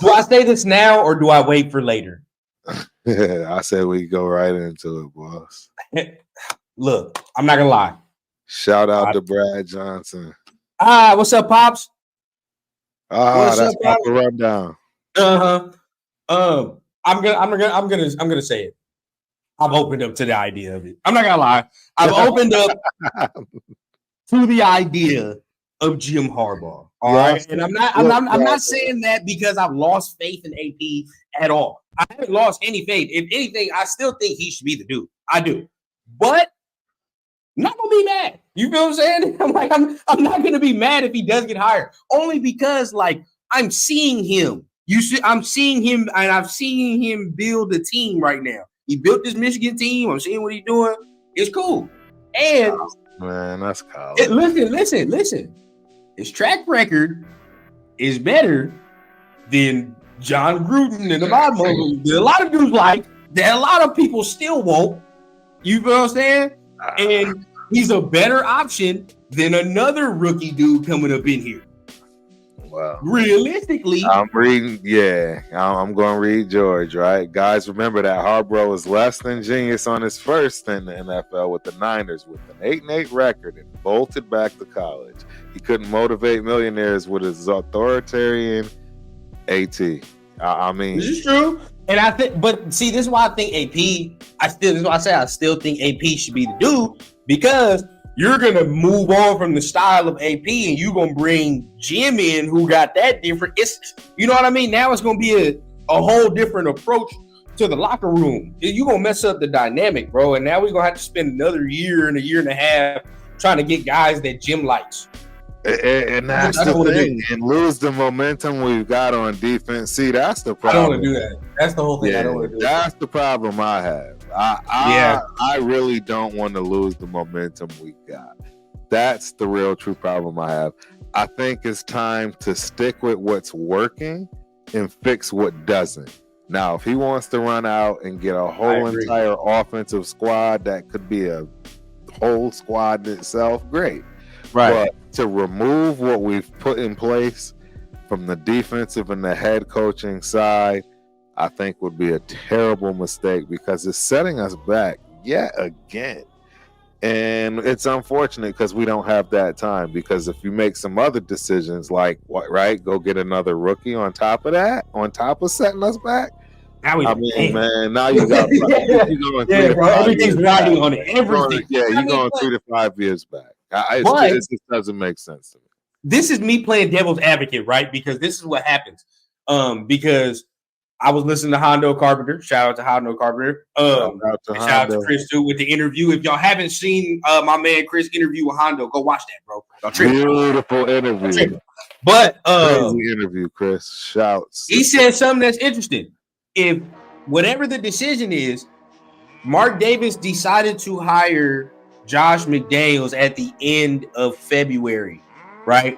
Do I say this now or do I wait for later? I said we go right into it, boss. Look, I'm not gonna lie. Shout out to Brad Johnson. What's up, Pops? What's that's up, Pops? Rundown. I'm gonna say it. I've opened up to the idea of it. I'm not gonna lie. I've opened up to the idea of Jim Harbaugh. All right, and I'm not saying that because I've lost faith in AP at all. I haven't lost any faith. If anything, I still think he should be the dude. I do, but I'm not gonna be mad. You feel what I'm saying? I'm not gonna be mad if he does get hired, only because I'm seeing him. I'm seeing him, and I'm seeing him build a team right now. He built this Michigan team. I'm seeing what he's doing. It's cool. And man, that's college. Listen. His track record is better than John Gruden and a lot of dudes that a lot of people still won't. You feel what I'm saying? And he's a better option than another rookie dude coming up in here. Wow. Realistically, I'm reading. Yeah, I'm going to read George. Right, guys. Remember that Harbaugh was less than genius on his first in the NFL with the Niners, with an 8-8 record, and bolted back to college. He couldn't motivate millionaires with his authoritarian AT. I mean, this is true. And I think, but see, this is why I think AP. This is why I still think AP should be the dude, because you're gonna move on from the style of AP and you're gonna bring Jim in, who got that different. You know what I mean? Now it's gonna be a whole different approach to the locker room. You're gonna mess up the dynamic, bro. And now we're gonna have to spend another year and a year and a half trying to get guys that Jim likes. And that's the thing, and lose the momentum we've got on defense. See, that's the problem. I don't want to do that. That's the whole thing. Yeah, I don't want to do that's the problem I have. I really don't want to lose the momentum we got. That's the real true problem I have. I think it's time to stick with what's working and fix what doesn't. Now, if he wants to run out and get a whole entire offensive squad that could be a whole squad itself, great. Right. But to remove what we've put in place from the defensive and the head coaching side, I think would be a terrible mistake, because it's setting us back yet again. And it's unfortunate because we don't have that time, because if you make some other decisions go get another rookie on top of that, on top of setting us back. Now now you got everything's riding on it. Everything. You're going 3 to 5 years back. It just doesn't make sense to me. This is me playing devil's advocate, right? Because this is what happens. Because I was listening to Hondo Carpenter. Shout out to Hondo Carpenter. Shout out to Chris too with the interview. If y'all haven't seen my man Chris interview with Hondo, go watch that, bro. Beautiful interview. But crazy interview, Chris. Shouts. He said something that's interesting. If whatever the decision is, Mark Davis decided to hire Josh McDaniels at the end of February, right?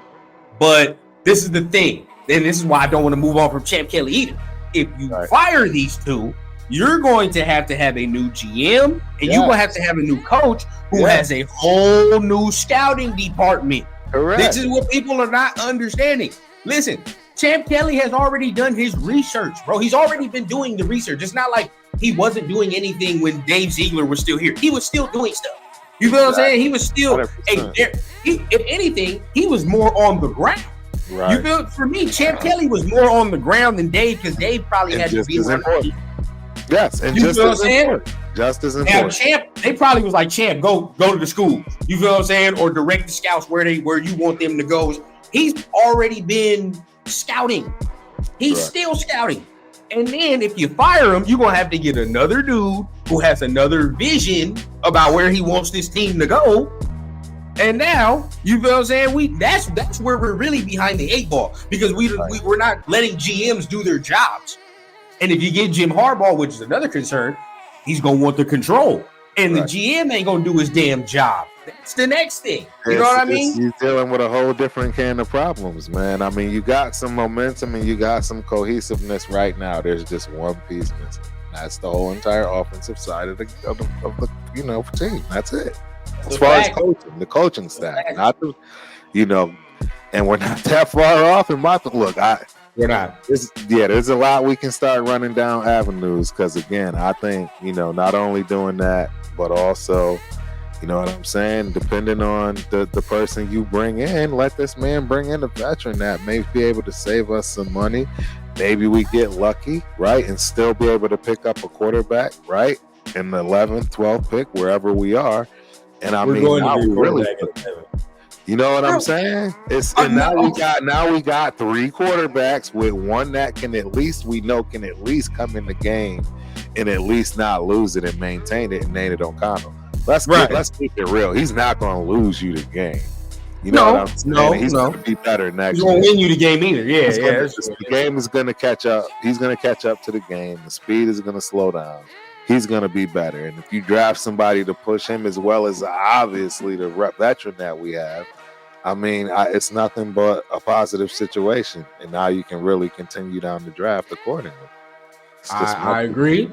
But this is the thing, and this is why I don't want to move on from Champ Kelly either. If you fire these two, you're going to have a new GM, and you're going to have a new coach who has a whole new scouting department. Correct. This is what people are not understanding. Listen, Champ Kelly has already done his research, bro. He's already been doing the research. It's not like he wasn't doing anything when Dave Ziegler was still here. He was still doing stuff. You feel what I'm saying? He was still, if anything, he was more on the ground. Right. You feel, for me, Champ Kelly was more on the ground than Dave, because Dave probably had to be important. Yes, and you feel what I'm saying? Just as important. Now, Champ, they probably was like, Champ, go to the school. You feel what I'm saying? Or direct the scouts where you want them to go. He's already been scouting. He's still scouting. And then if you fire him, you're going to have to get another dude who has another vision about where he wants this team to go. And now, you feel what I'm saying? That's where we're really behind the 8 ball, because we're not letting GMs do their jobs. And if you get Jim Harbaugh, which is another concern, he's going to want the control. And the GM ain't going to do his damn job. That's the next thing. You know what I mean? You're dealing with a whole different can of problems, man. I mean, you got some momentum and you got some cohesiveness right now. There's just one piece missing. That's the whole entire offensive side of the team. That's it. As far as coaching, the coaching staff, not the, and we're not that far off. In my look, We're not. There's a lot we can start running down avenues because, again, I think, not only doing that, but also, you know what I'm saying, depending on the person you bring in, let this man bring in a veteran that may be able to save us some money. Maybe we get lucky, right, and still be able to pick up a quarterback, right, in the 11th, 12th pick, wherever we are. And We're going to get really, quarterback. you know what I'm saying? Now we got 3 quarterbacks with one that can at least come in the game and at least not lose it and maintain it, and Nate O'Connell. Let's keep it real. He's not going to lose you the game. You know what I'm saying? He's going to be better next year. He's going to win you the game either. The game is going to catch up. He's going to catch up to the game. The speed is going to slow down. He's going to be better. And if you draft somebody to push him as well as obviously the veteran that we have, I mean, it's nothing but a positive situation. And now you can really continue down the draft accordingly. I agree.